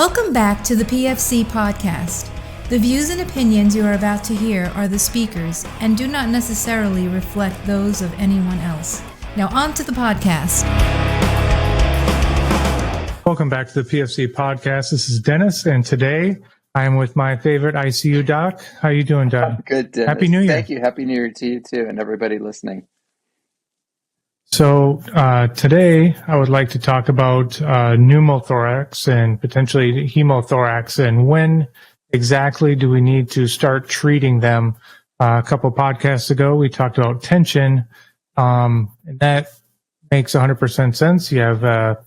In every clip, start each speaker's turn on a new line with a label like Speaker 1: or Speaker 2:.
Speaker 1: Welcome back to the PFC Podcast. The views and opinions you are about to hear are the speakers and do not necessarily reflect those of anyone else. Now on to the podcast.
Speaker 2: Welcome back to the PFC Podcast. This is Dennis, and today I am with my favorite ICU doc. How you doing, Doug?
Speaker 3: Good, Dennis.
Speaker 2: Happy New Year.
Speaker 3: Thank you. Happy New Year to you too, and everybody listening.
Speaker 2: So today I would like to talk about pneumothorax and potentially hemothorax, and when exactly do we need to start treating them. A couple of podcasts ago, we talked about tension, and that makes 100% sense. You have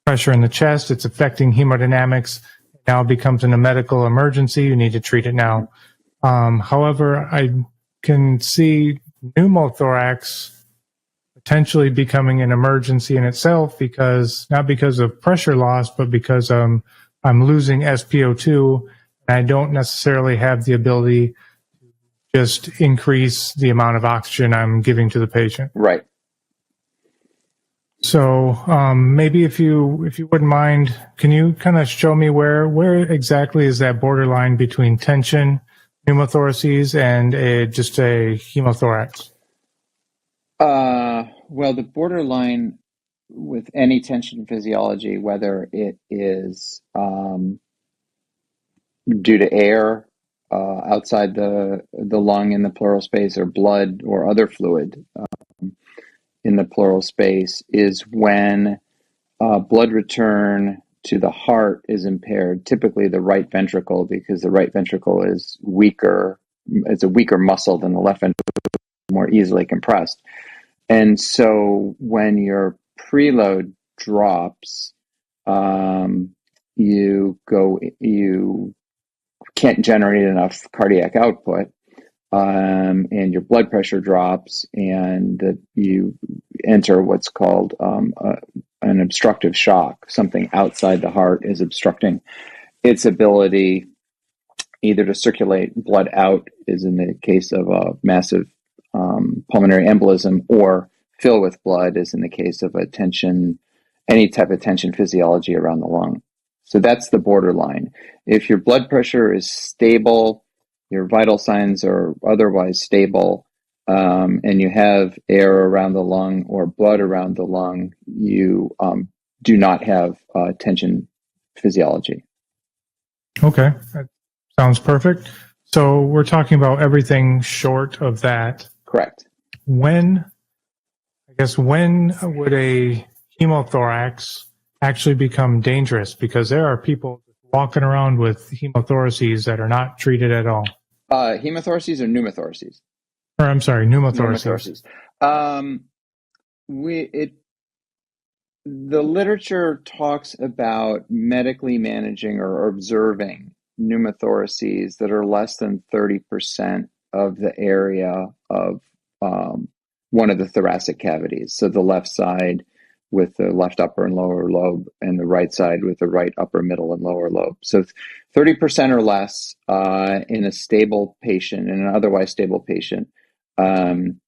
Speaker 2: pressure in the chest. It's affecting hemodynamics. Now it becomes a medical emergency. You need to treat it now. However, I can see pneumothorax potentially becoming an emergency in itself, not because of pressure loss, but because I'm losing SpO2, and I don't necessarily have the ability to just increase the amount of oxygen I'm giving to the patient.
Speaker 3: Right.
Speaker 2: So maybe if you wouldn't mind, can you kind of show me where exactly is that borderline between tension, pneumothoraces, and just a hemothorax?
Speaker 3: Well, the borderline with any tension physiology, whether it is due to air outside the lung in the pleural space, or blood or other fluid in the pleural space, is when blood return to the heart is impaired, typically the right ventricle, because the right ventricle is weaker. It's a weaker muscle than the left ventricle, more easily compressed. And so when your preload drops, you can't generate enough cardiac output, and your blood pressure drops, and you enter what's called an obstructive shock. Something outside the heart is obstructing its ability either to circulate blood out, as in the case of a massive pulmonary embolism, or fill with blood, as in the case of any type of tension physiology around the lung. So that's the borderline. If your blood pressure is stable, your vital signs are otherwise stable, and you have air around the lung or blood around the lung, you do not have tension physiology.
Speaker 2: Okay, that sounds perfect. So we're talking about everything short of that.
Speaker 3: Correct.
Speaker 2: When would a hemothorax actually become dangerous? Because there are people walking around with hemothoraces that are not treated at all.
Speaker 3: Hemothoraces or pneumothoraces?
Speaker 2: Or I'm sorry, pneumothoraces.
Speaker 3: The literature talks about medically managing or observing pneumothoraces that are less than 30% of the area of one of the thoracic cavities. So the left side with the left upper and lower lobe, and the right side with the right upper, middle, and lower lobe. So 30% or less in a stable patient, in an otherwise stable patient, can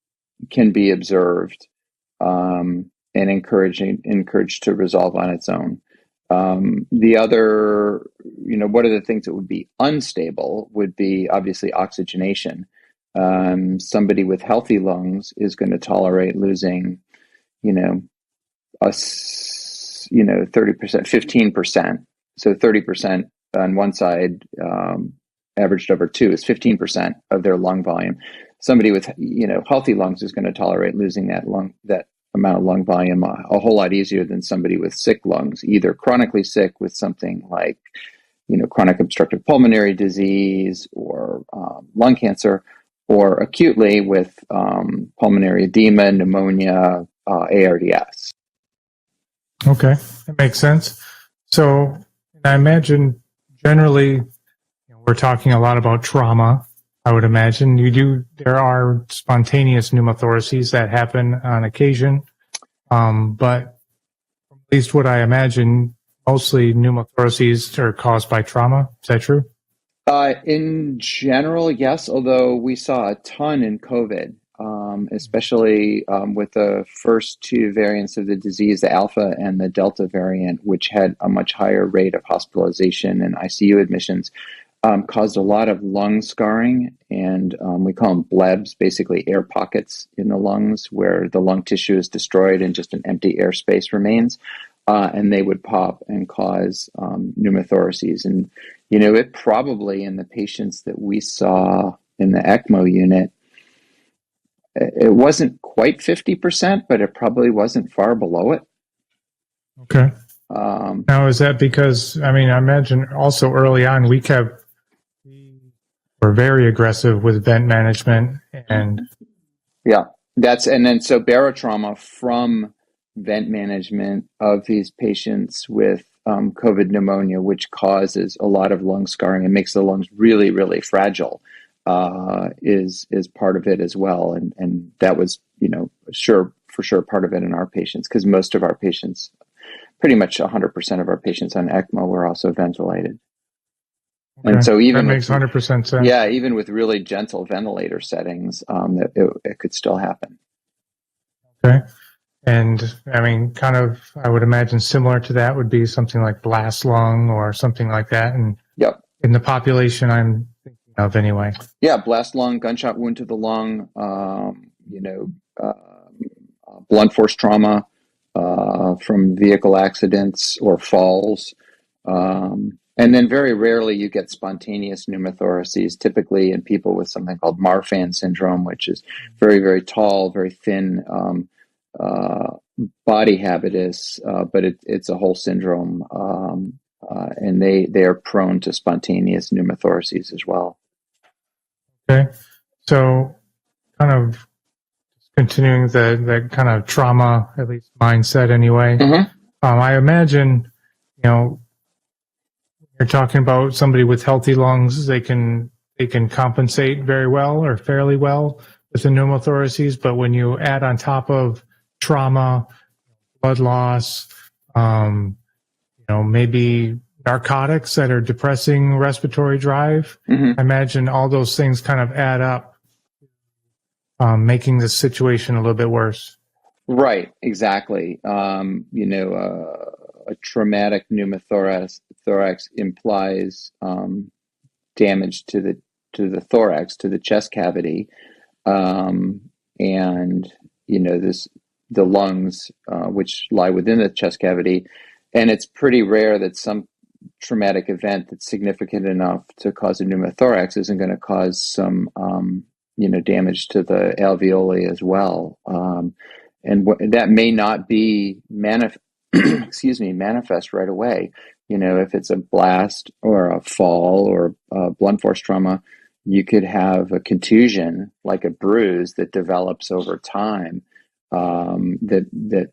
Speaker 3: be observed and encouraged to resolve on its own. The other, what are the things that would be unstable would be obviously oxygenation. Somebody with healthy lungs is going to tolerate losing, 30%, 15%. So 30% on one side, averaged over 2 is 15% of their lung volume. Somebody with, healthy lungs is going to tolerate losing that amount of lung volume a whole lot easier than somebody with sick lungs, either chronically sick with something like, chronic obstructive pulmonary disease or lung cancer, or acutely with pulmonary edema, pneumonia, ARDS.
Speaker 2: Okay, that makes sense. So I imagine generally we're talking a lot about trauma. I would imagine there are spontaneous pneumothoraces that happen on occasion, but at least what I imagine, mostly pneumothoraces are caused by trauma. Is that true?
Speaker 3: In general, yes, although we saw a ton in COVID. especially with the first two variants of the disease, the Alpha and the Delta variant, which had a much higher rate of hospitalization and ICU admissions, caused a lot of lung scarring, and we call them blebs, basically air pockets in the lungs where the lung tissue is destroyed and just an empty airspace remains. And they would pop and cause pneumothoraces. And, it probably in the patients that we saw in the ECMO unit, it wasn't quite 50%, but it probably wasn't far below it.
Speaker 2: Okay. Now, is that because, I imagine also early on, we were very aggressive with vent management and.
Speaker 3: Yeah, so barotrauma from vent management of these patients with COVID pneumonia, which causes a lot of lung scarring and makes the lungs really, really fragile, is part of it as well. And that was, for sure part of it in our patients, because most of our patients, pretty much 100% of our patients on ECMO were also ventilated. Okay. And so even
Speaker 2: that makes 100% sense.
Speaker 3: Yeah, even with really gentle ventilator settings, it could still happen.
Speaker 2: Okay. And kind of, I would imagine similar to that would be something like blast lung or something like that. And
Speaker 3: yep.
Speaker 2: In the population I'm thinking of anyway.
Speaker 3: Yeah, blast lung, gunshot wound to the lung, blunt force trauma from vehicle accidents or falls. And then very rarely you get spontaneous pneumothoraces, typically in people with something called Marfan syndrome, which is very, very tall, very thin body habitus, but it's a whole syndrome, and they are prone to spontaneous pneumothoraces as well.
Speaker 2: Okay, so kind of continuing the kind of trauma, at least mindset anyway.
Speaker 3: Mm-hmm.
Speaker 2: I imagine, you're talking about somebody with healthy lungs, they can compensate very well or fairly well with the pneumothoraces, but when you add on top of trauma, blood loss, maybe narcotics that are depressing respiratory drive,
Speaker 3: mm-hmm.
Speaker 2: I imagine all those things kind of add up, making the situation a little bit worse.
Speaker 3: Right, exactly. A traumatic pneumothorax implies damage to the thorax, to the chest cavity, and the lungs, which lie within the chest cavity, and it's pretty rare that some traumatic event that's significant enough to cause a pneumothorax isn't going to cause some damage to the alveoli as well, and that may not be manifest right away. If it's a blast or a fall or a blunt force trauma, you could have a contusion, like a bruise that develops over time, that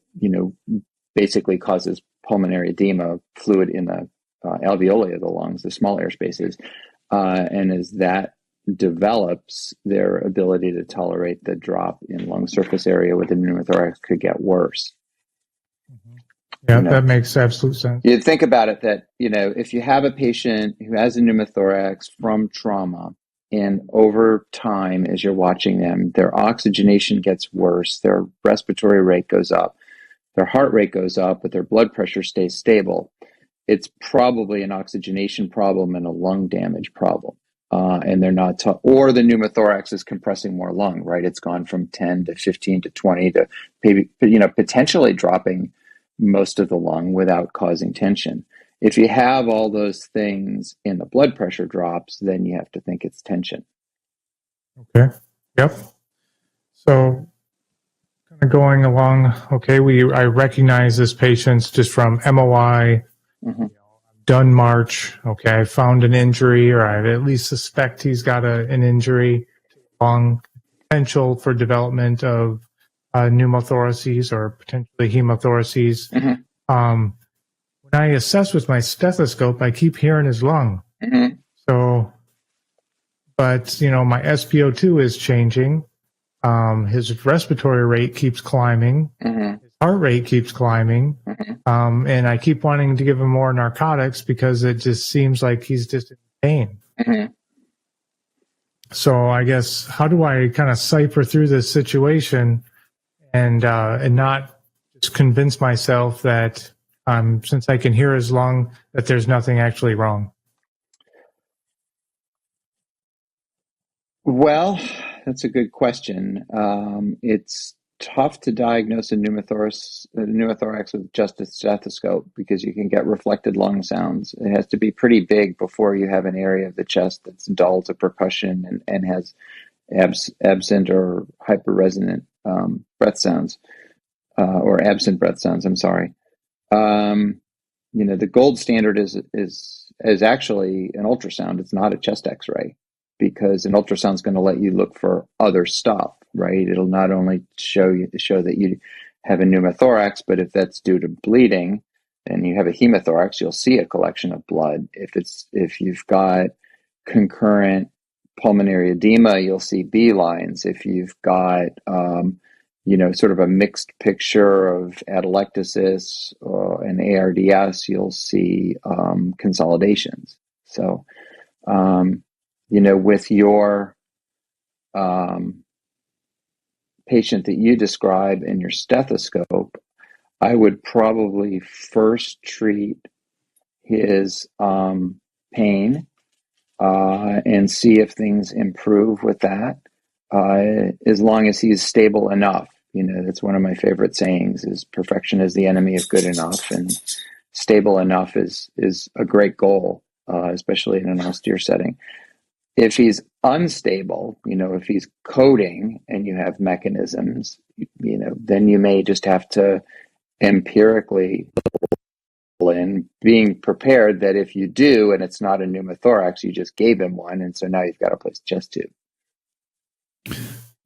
Speaker 3: basically causes pulmonary edema, fluid in the alveoli of the lungs, the small air spaces, and as that develops, their ability to tolerate the drop in lung surface area with the pneumothorax could get worse.
Speaker 2: Mm-hmm. Yeah, that makes absolute sense.
Speaker 3: You think about it that, if you have a patient who has a pneumothorax from trauma, and over time, as you're watching them, their oxygenation gets worse, their respiratory rate goes up, their heart rate goes up, but their blood pressure stays stable, it's probably an oxygenation problem and a lung damage problem. And they're not, or the pneumothorax is compressing more lung, right? It's gone from 10 to 15 to 20 to maybe, potentially dropping most of the lung without causing tension. If you have all those things and the blood pressure drops, then you have to think it's tension.
Speaker 2: Okay. Yep. So kind of going along, okay, I recognize this patient just from MOI,
Speaker 3: mm-hmm.
Speaker 2: Done March. Okay, I found an injury, or I at least suspect he's got an injury, lung, potential for development of pneumothoraces or potentially hemothoraces.
Speaker 3: Mm-hmm.
Speaker 2: When I assess with my stethoscope, I keep hearing his lung.
Speaker 3: Mm-hmm.
Speaker 2: So, but my SpO2 is changing. His respiratory rate keeps climbing.
Speaker 3: Mm-hmm.
Speaker 2: His heart rate keeps climbing.
Speaker 3: Mm-hmm.
Speaker 2: And I keep wanting to give him more narcotics because it just seems like he's just in pain.
Speaker 3: Mm-hmm.
Speaker 2: So I guess, how do I kind of cipher through this situation and not just convince myself that since I can hear as long, that there's nothing actually wrong?
Speaker 3: Well, that's a good question. It's tough to diagnose a pneumothorax with just a stethoscope because you can get reflected lung sounds. It has to be pretty big before you have an area of the chest that's dull to percussion and has absent or hyperresonant breath sounds, or absent breath sounds. I'm sorry. The gold standard is actually an ultrasound. It's not a chest X-ray, because an ultrasound is going to let you look for other stuff, right? It'll not only show that you have a pneumothorax, but if that's due to bleeding and you have a hemothorax, you'll see a collection of blood. If you've got concurrent pulmonary edema, you'll see B lines. If you've got sort of a mixed picture of atelectasis and ARDS, you'll see consolidations. So, with your patient that you describe in your stethoscope, I would probably first treat his pain and see if things improve with that, as long as he's stable enough. That's one of my favorite sayings, is perfection is the enemy of good enough, and stable enough is a great goal, especially in an austere setting. If he's unstable, if he's coding and you have mechanisms, then you may just have to empirically, and being prepared that if you do and it's not a pneumothorax, you just gave him one, and so now you've got to place a chest tube.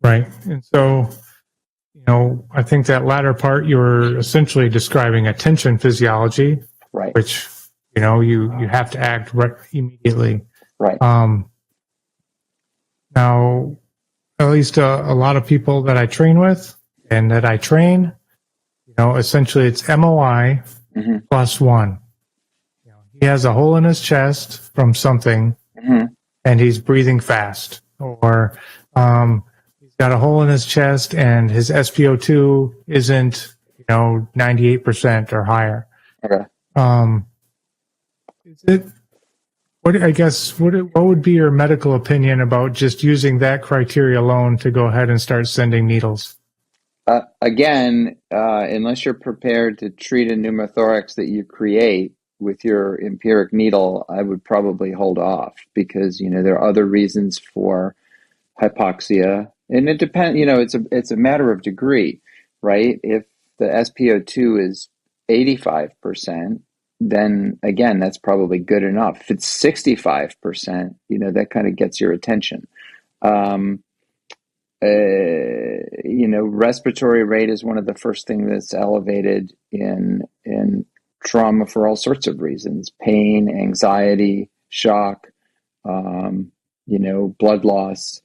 Speaker 2: Right. And so, I think that latter part, you were essentially describing a tension physiology,
Speaker 3: right?
Speaker 2: Which, you have to act immediately.
Speaker 3: Right.
Speaker 2: Now, at least a lot of people that I train with and that I train, essentially it's MOI plus one. He has a hole in his chest from something, and he's breathing fast, or he's got a hole in his chest and his SpO2 isn't, 98% or higher.
Speaker 3: Okay.
Speaker 2: Is it? What would be your medical opinion about just using that criteria alone to go ahead and start sending needles?
Speaker 3: Again, unless you're prepared to treat a pneumothorax that you create with your empiric needle, I would probably hold off, because there are other reasons for hypoxia, and it depends. It's a matter of degree, right? If the SpO2 is 85%. Then again, that's probably good enough. If it's 65%, that kind of gets your attention. Respiratory rate is one of the first things that's elevated in trauma for all sorts of reasons: pain, anxiety, shock, blood loss.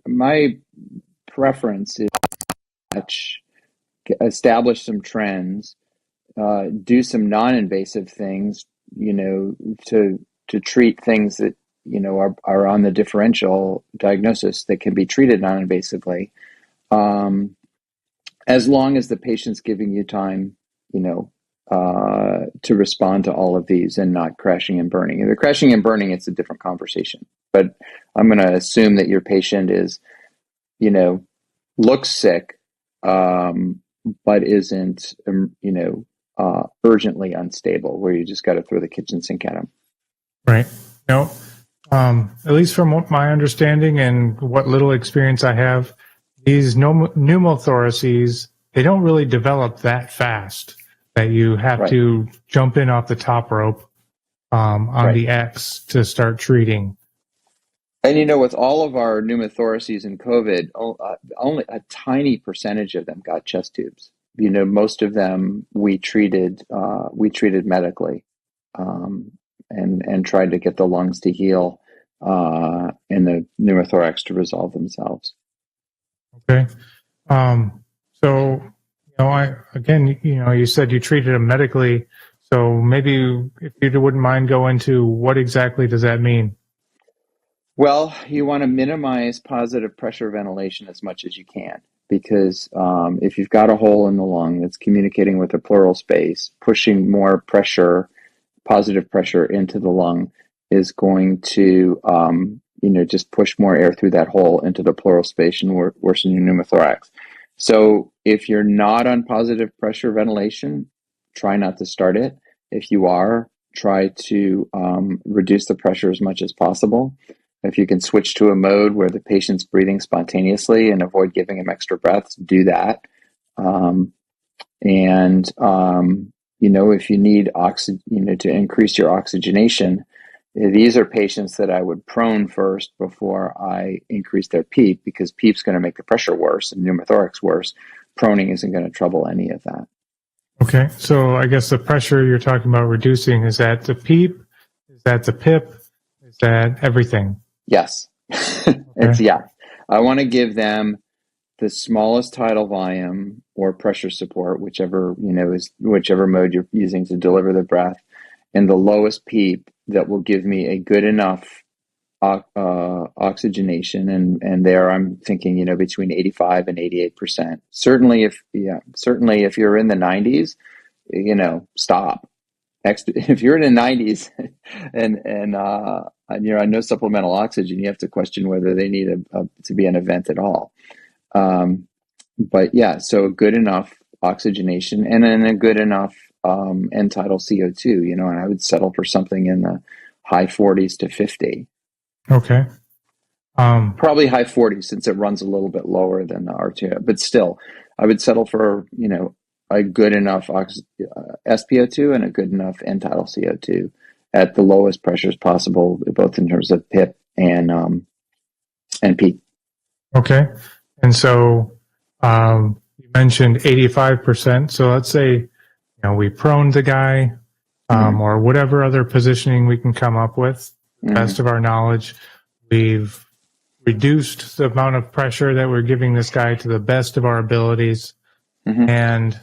Speaker 3: My preference is establish some trends, do some non-invasive things, to treat things that are on the differential diagnosis that can be treated non-invasively, as long as the patient's giving you time, to respond to all of these and not crashing and burning. If they're crashing and burning, it's a different conversation. But I'm going to assume that your patient is, looks sick, but isn't, urgently unstable, where you just got to throw the kitchen sink at them.
Speaker 2: Right. No. At least from what my understanding and what little experience I have, these pneumothoraces, they don't really develop that fast, that you have to jump in off the top rope on the X to start treating.
Speaker 3: And with all of our pneumothoraces in COVID, only a tiny percentage of them got chest tubes. Most of them we treated medically, and tried to get the lungs to heal, and the pneumothorax to resolve themselves.
Speaker 2: Okay. So, you said you treated them medically. So maybe if you wouldn't mind go into what exactly does that mean?
Speaker 3: Well, you want to minimize positive pressure ventilation as much as you can, because if you've got a hole in the lung that's communicating with the pleural space, pushing more pressure, positive pressure into the lung is going to, just push more air through that hole into the pleural space and worsen your pneumothorax. So if you're not on positive pressure ventilation, try not to start it. If you are, try to reduce the pressure as much as possible. If you can switch to a mode where the patient's breathing spontaneously and avoid giving him extra breaths, do that. If you need oxygen, to increase your oxygenation, these are patients that I would prone first before I increase their PEEP, because PEEP's going to make the pressure worse and pneumothorax worse. Proning isn't going to trouble any of that.
Speaker 2: Okay, so I guess the pressure you're talking about reducing, is that the PEEP? Is that the PIP? Is that everything?
Speaker 3: Yes. I want to give them the smallest tidal volume or pressure support, whichever mode you're using to deliver the breath, and the lowest PEEP that will give me a good enough oxygenation. And there I'm thinking, between 85 and 88%. Certainly if you're in the 90s, stop. If you're in the 90s and you're on no supplemental oxygen, you have to question whether they need to be an event at all. So good enough oxygenation and then a good enough end tidal CO2, and I would settle for something in the high 40s to 50.
Speaker 2: Okay.
Speaker 3: Probably high 40s, since it runs a little bit lower than the R2, but still, I would settle for, a good enough SpO2 and a good enough end tidal CO2 at the lowest pressures possible, both in terms of PIP and peak.
Speaker 2: Okay. And so you mentioned 85%. So let's say, we prone the guy, or whatever other positioning we can come up with, best of our knowledge. We've reduced the amount of pressure that we're giving this guy to the best of our abilities. And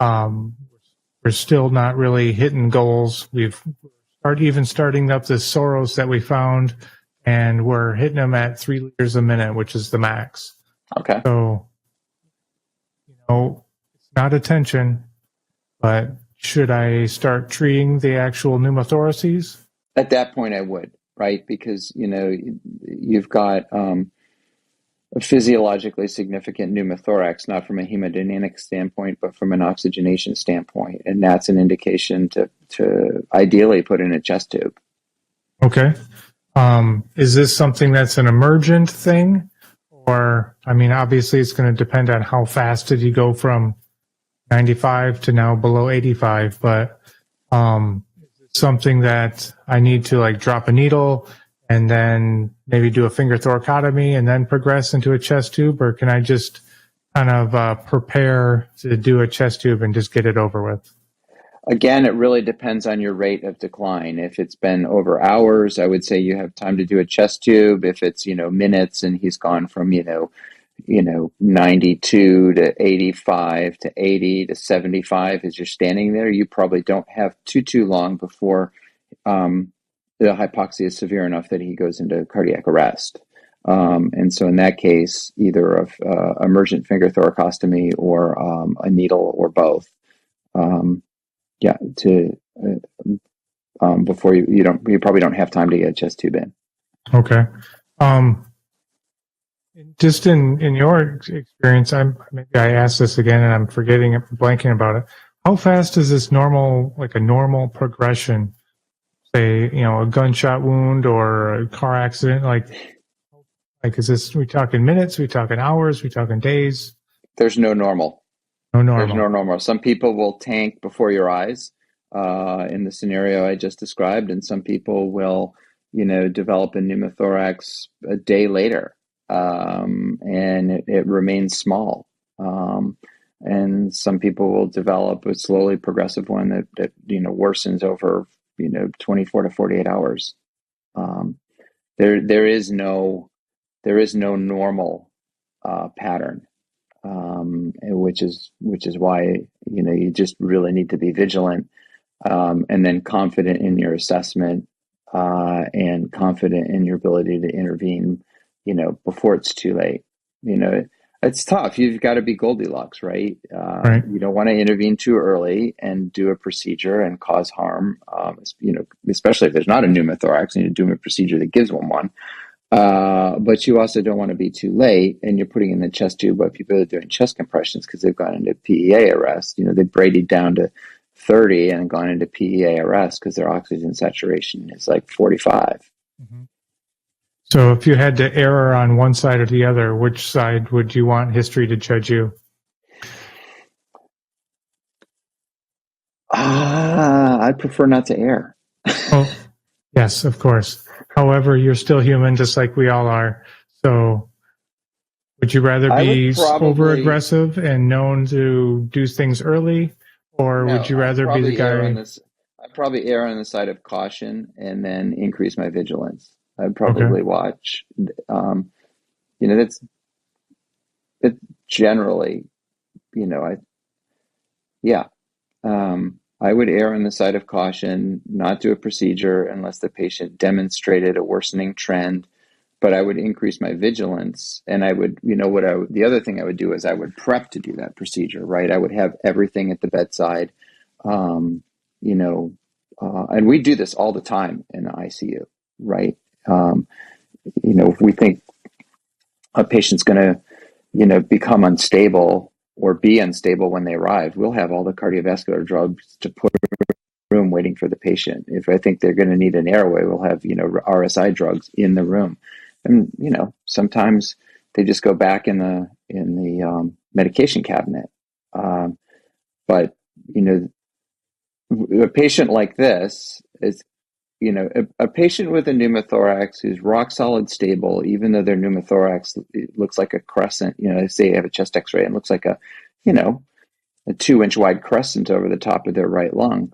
Speaker 2: we're still not really hitting goals. We've starting up this Soros that we found, and we're hitting them at 3 liters a minute, which is the max.
Speaker 3: Okay.
Speaker 2: So, it's not attention, but should I start treating the actual pneumothoraces?
Speaker 3: At that point, I would, right? Because, you've got a physiologically significant pneumothorax, not from a hemodynamic standpoint, but from an oxygenation standpoint. And that's an indication to ideally put in a chest tube.
Speaker 2: Okay. Is this something that's an emergent thing? Or, obviously it's going to depend on how fast did you go from 95 to now below 85, but is it something that I need to drop a needle and then maybe do a finger thoracotomy and then progress into a chest tube? Or can I just kind of prepare to do a chest tube and just get it over with?
Speaker 3: Again, it really depends on your rate of decline. If it's been over hours, I would say you have time to do a chest tube. If it's, minutes and he's gone from, 92 to 85 to 80 to 75 as you're standing there, you probably don't have too long before the hypoxia is severe enough that he goes into cardiac arrest. And so in that case, either of emergent finger thoracostomy or a needle or both. Before you probably don't have time to get a chest tube in.
Speaker 2: Okay. Just in your experience, maybe I asked this again and I'm blanking about it. How fast is this normal progression? Say, a gunshot wound or a car accident, is this, we talking minutes, we talking hours, we talking days?
Speaker 3: There's no normal.
Speaker 2: No normal.
Speaker 3: There's no normal. Some people will tank before your eyes, in the scenario I just described, and some people will, develop a pneumothorax a day later, and it remains small. And some people will develop a slowly progressive one that worsens over 24 to 48 hours. There is no normal pattern, which is why you just really need to be vigilant and then confident in your assessment, and confident in your ability to intervene, before it's too late. It's tough. You've got to be Goldilocks, right?
Speaker 2: Right.
Speaker 3: You don't want to intervene too early and do a procedure and cause harm, especially if there's not a pneumothorax and you're doing a procedure that gives one. But you also don't want to be too late and you're putting in the chest tube while people are doing chest compressions because they've gone into PEA arrest. They've braided down to 30 and gone into PEA arrest because their oxygen saturation is like 45.
Speaker 2: Mm-hmm. So if you had to err on one side or the other, which side would you want history to judge you?
Speaker 3: I'd prefer not to err.
Speaker 2: Oh, yes, of course. However, you're still human, just like we all are. So would you rather be over aggressive and known to do things early, or would you rather be the guy?
Speaker 3: I'd probably err on the side of caution and then increase my vigilance. I'd probably watch. That's generally, I would err on the side of caution, not do a procedure unless the patient demonstrated a worsening trend. But I would increase my vigilance, and I would, the other thing I would do is I would prep to do that procedure, right? I would have everything at the bedside, and we do this all the time in the ICU, right? If we think a patient's going to, become unstable or be unstable when they arrive, we'll have all the cardiovascular drugs to put in the room waiting for the patient. If I think they're going to need an airway, we'll have, RSI drugs in the room. And, sometimes they just go back in the medication cabinet. But, a patient like this is, a patient with a pneumothorax who's rock solid stable, even though their pneumothorax looks like a crescent, they say you have a chest x-ray and looks like a 2-inch wide crescent over the top of their right lung.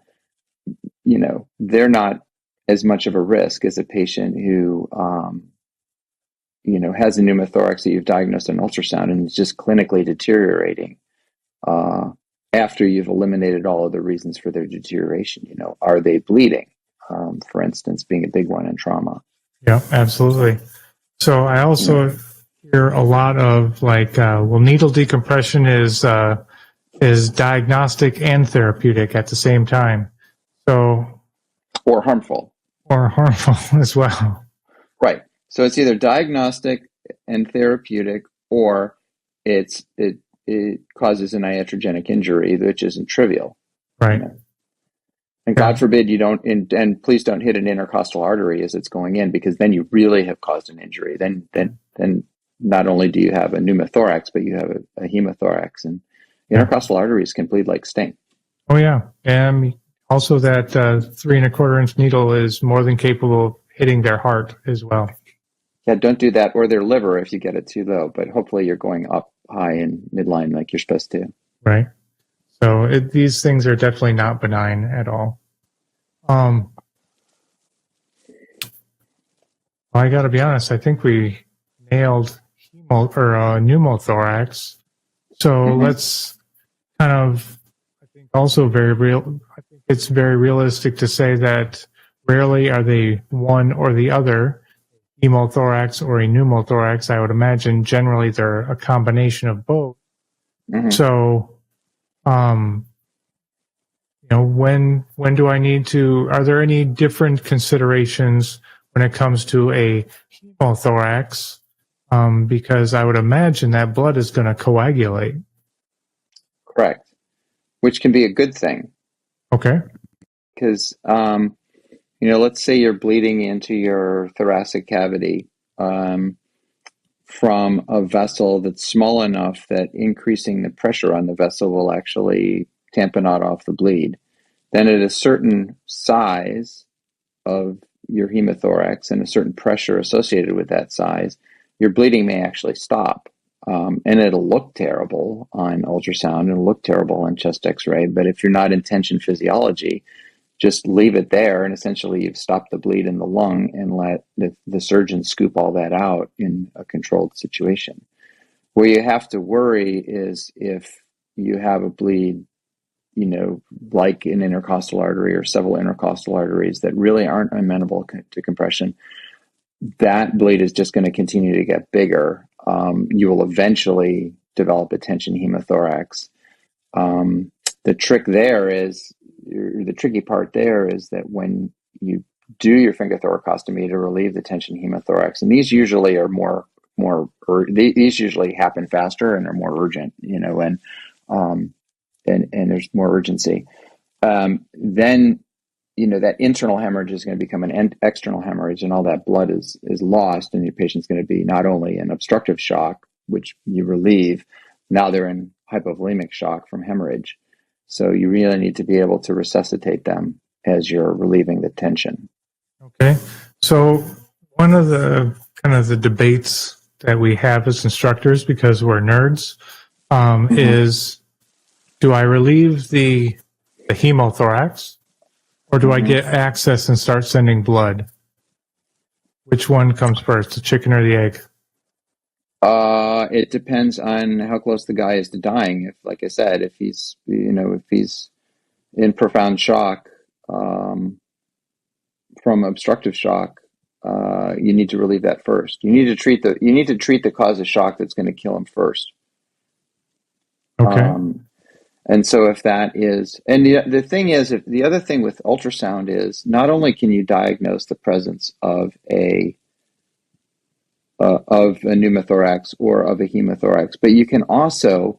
Speaker 3: They're not as much of a risk as a patient who, has a pneumothorax that you've diagnosed on ultrasound and is just clinically deteriorating, after you've eliminated all of the reasons for their deterioration. Are they bleeding? For instance, being a big one in trauma.
Speaker 2: Yeah, absolutely. So I also hear a lot of needle decompression is diagnostic and therapeutic at the same time. So,
Speaker 3: or harmful
Speaker 2: as well.
Speaker 3: Right. So it's either diagnostic and therapeutic, or it causes an iatrogenic injury, which isn't trivial.
Speaker 2: Right.
Speaker 3: And God forbid you don't, and please don't hit an intercostal artery as it's going in, because then you really have caused an injury. Then not only do you have a pneumothorax, but you have a hemothorax, and intercostal arteries can bleed like stink.
Speaker 2: Oh yeah, and also that 3 1/4-inch needle is more than capable of hitting their heart as well.
Speaker 3: Yeah, don't do that, or their liver if you get it too low. But hopefully you're going up high and midline like you're supposed to.
Speaker 2: Right. So these things are definitely not benign at all. I got to be honest. I think we nailed pneumothorax. So let's kind of. I think also very real. I think it's very realistic to say that rarely are they one or the other, hemothorax or a pneumothorax. I would imagine generally they're a combination of both. Mm-hmm. So. When do I need to, are there any different considerations when it comes to a hemothorax? Because I would imagine that blood is going to coagulate.
Speaker 3: Correct. Which can be a good thing.
Speaker 2: Okay.
Speaker 3: Because, let's say you're bleeding into your thoracic cavity, from a vessel that's small enough that increasing the pressure on the vessel will actually tamponade off the bleed. Then at a certain size of your hemothorax and a certain pressure associated with that size, your bleeding may actually stop. And it'll look terrible on ultrasound, it'll look terrible on chest x-ray, but if you're not in tension physiology, just leave it there, and essentially you've stopped the bleed in the lung and let the surgeon scoop all that out in a controlled situation. Where you have to worry is if you have a bleed like an intercostal artery or several intercostal arteries that really aren't amenable to compression, that bleed is just going to continue to get bigger. You will eventually develop a tension hemothorax. The tricky part there is that when you do your finger thoracostomy to relieve the tension hemothorax, and these usually are these usually happen faster and are more urgent, and there's more urgency. Then, that internal hemorrhage is going to become an external hemorrhage, and all that blood is lost, and your patient's going to be not only in obstructive shock, which you relieve, now they're in hypovolemic shock from hemorrhage. So you really need to be able to resuscitate them as you're relieving the tension.
Speaker 2: Okay. So one of the the debates that we have as instructors, because we're nerds, is, do I relieve the hemothorax, or do I get access and start sending blood? Which one comes first, the chicken or the egg?
Speaker 3: It depends on how close the guy is to dying. If, like I said, if he's in profound shock from obstructive shock, you need to relieve that first. You need to treat the cause of shock that's going to kill him first.
Speaker 2: Okay.
Speaker 3: And so if that is, and the thing is, if the other thing with ultrasound is, not only can you diagnose the presence of a pneumothorax or of a hemothorax, but you can also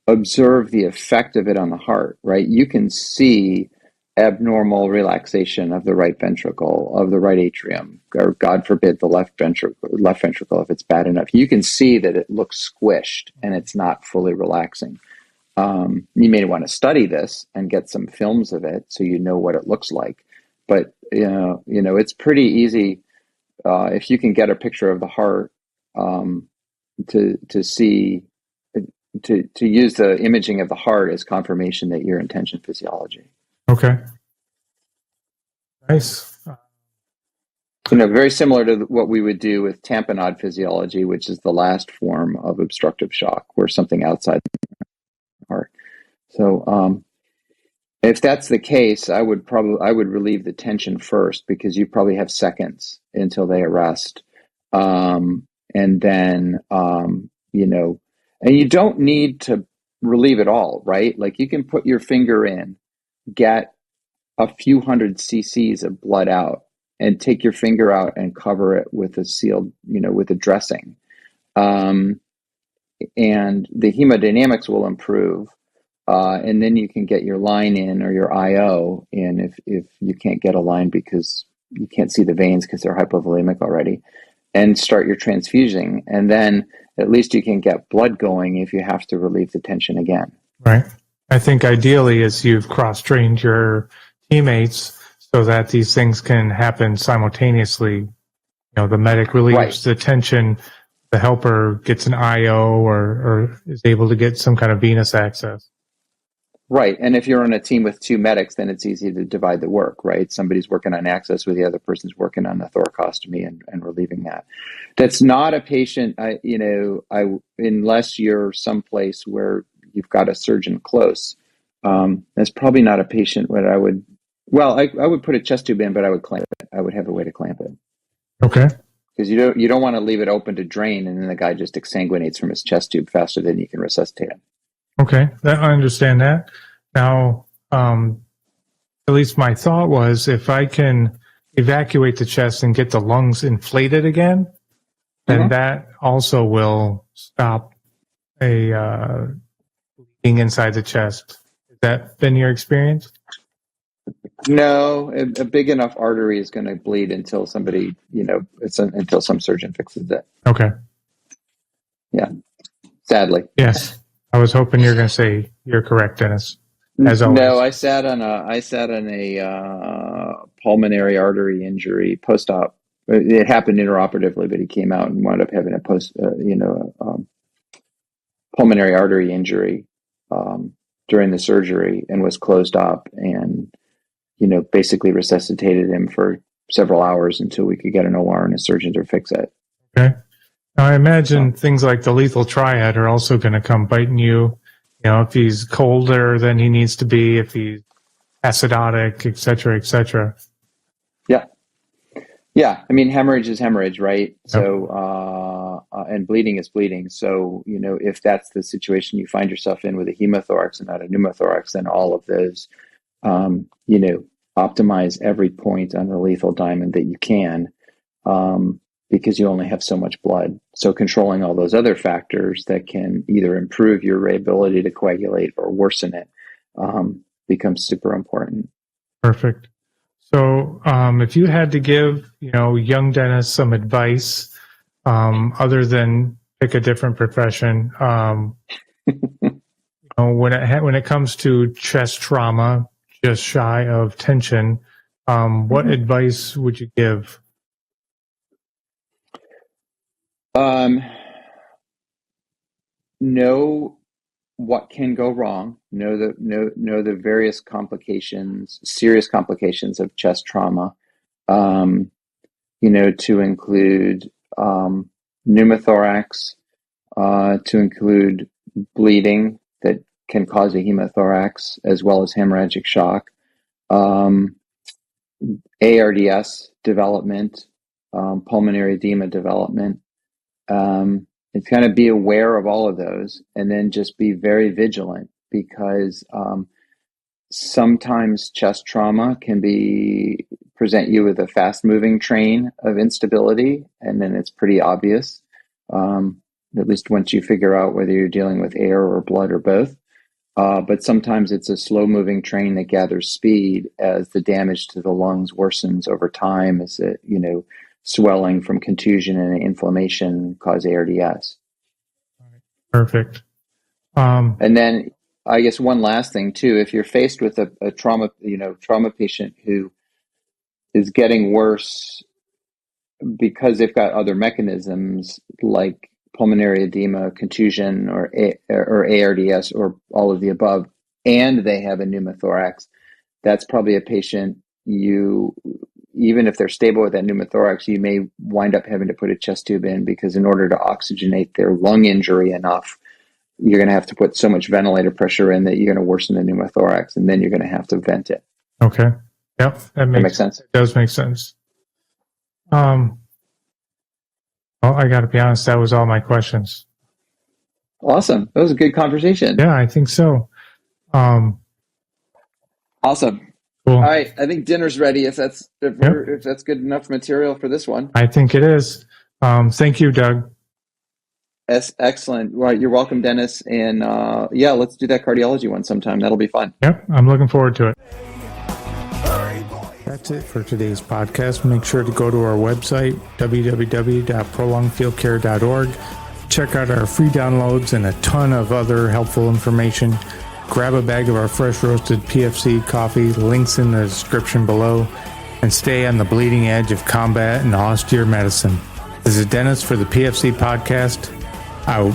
Speaker 3: observe the effect of it on the heart, right? You can see abnormal relaxation of the right ventricle, of the right atrium, or God forbid, the left ventricle, if it's bad enough. You can see that it looks squished and it's not fully relaxing. You may want to study this and get some films of it so you know what it looks like. But it's pretty easy if you can get a picture of the heart to see, to use the imaging of the heart as confirmation that you're in tension physiology.
Speaker 2: Okay. Nice.
Speaker 3: Very similar to what we would do with tamponade physiology, which is the last form of obstructive shock, where something outside the heart. So if that's the case, I would relieve the tension first, because you probably have seconds until they arrest. And then, and you don't need to relieve it all, right? Like, you can put your finger in, get a few hundred cc's of blood out, and take your finger out and cover it with a sealed, with a dressing. And the hemodynamics will improve. And then you can get your line in, or your IO in, if you can't get a line because you can't see the veins because they're hypovolemic already, and start your transfusing. And then at least you can get blood going if you have to relieve the tension again.
Speaker 2: Right. I think ideally is you've cross-trained your teammates so that these things can happen simultaneously. The medic relieves the tension, the helper gets an IO or is able to get some kind of venous access.
Speaker 3: Right. And if you're on a team with two medics, then it's easy to divide the work, right? Somebody's working on access where the other person's working on the thoracostomy and relieving that. That's not a patient, unless you're someplace where you've got a surgeon close. That's probably not a patient where I would put a chest tube in, but I would clamp it. I would have a way to clamp it.
Speaker 2: Okay.
Speaker 3: Because you don't want to leave it open to drain, and then the guy just exsanguinates from his chest tube faster than you can resuscitate him.
Speaker 2: Okay, I understand that. Now, at least my thought was, if I can evacuate the chest and get the lungs inflated again, then that also will stop a bleeding inside the chest. Has that been your experience?
Speaker 3: No, a big enough artery is going to bleed until somebody, until some surgeon fixes it.
Speaker 2: Okay.
Speaker 3: Yeah, sadly.
Speaker 2: Yes. I was hoping you were going to say you're correct, Dennis. As always.
Speaker 3: No, I sat on a pulmonary artery injury post-op. It happened interoperatively, but he came out and wound up having a pulmonary artery injury during the surgery, and was closed up, and basically resuscitated him for several hours until we could get an OR and a surgeon to fix it.
Speaker 2: Okay. Now, I imagine things like the lethal triad are also going to come biting you if he's colder than he needs to be, if he's acidotic, et cetera, et cetera.
Speaker 3: Yeah. Yeah. I mean, hemorrhage is hemorrhage, right? Yep. So, and bleeding is bleeding. So, if that's the situation you find yourself in with a hemothorax and not a pneumothorax, then all of those, optimize every point on the lethal diamond that you can, because you only have so much blood. So controlling all those other factors that can either improve your ability to coagulate or worsen it, becomes super important.
Speaker 2: Perfect. So if you had to give, young dentists some advice, other than pick a different profession, when it comes to chest trauma, just shy of tension, what advice would you give?
Speaker 3: Know what can go wrong. Know the various complications, serious complications of chest trauma. To include pneumothorax, to include bleeding that can cause a hemothorax, as well as hemorrhagic shock, ARDS development, pulmonary edema development. And kind of be aware of all of those, and then just be very vigilant, because sometimes chest trauma can present you with a fast-moving train of instability, and then it's pretty obvious, at least once you figure out whether you're dealing with air or blood or both. But sometimes it's a slow-moving train that gathers speed as the damage to the lungs worsens over time, as it, swelling from contusion and inflammation cause ARDS.
Speaker 2: Perfect.
Speaker 3: And then I guess one last thing too, if you're faced with a trauma patient who is getting worse because they've got other mechanisms like pulmonary edema, contusion, or ARDS, or all of the above, and they have a pneumothorax, that's probably a patient even if they're stable with that pneumothorax, you may wind up having to put a chest tube in, because in order to oxygenate their lung injury enough, you're going to have to put so much ventilator pressure in that you're going to worsen the pneumothorax, and then you're going to have to vent it.
Speaker 2: Okay. Yep. That makes
Speaker 3: sense.
Speaker 2: It does make sense. Well, I got to be honest, that was all my questions.
Speaker 3: Awesome. That was a good conversation.
Speaker 2: Yeah, I think so.
Speaker 3: Awesome.
Speaker 2: Cool.
Speaker 3: All right, I think dinner's ready. If that's good enough material for this one,
Speaker 2: I think it is. Thank you, Doug.
Speaker 3: Excellent. Well, you're welcome, Dennis. And let's do that cardiology one sometime. That'll be fun.
Speaker 2: Yep, I'm looking forward to it. That's it for today's podcast. Make sure to go to our website, www.prolongedfieldcare.org. Check out our free downloads and a ton of other helpful information. Grab a bag of our fresh roasted PFC coffee, links in the description below, and stay on the bleeding edge of combat and austere medicine. This is Dennis for the PFC Podcast, out.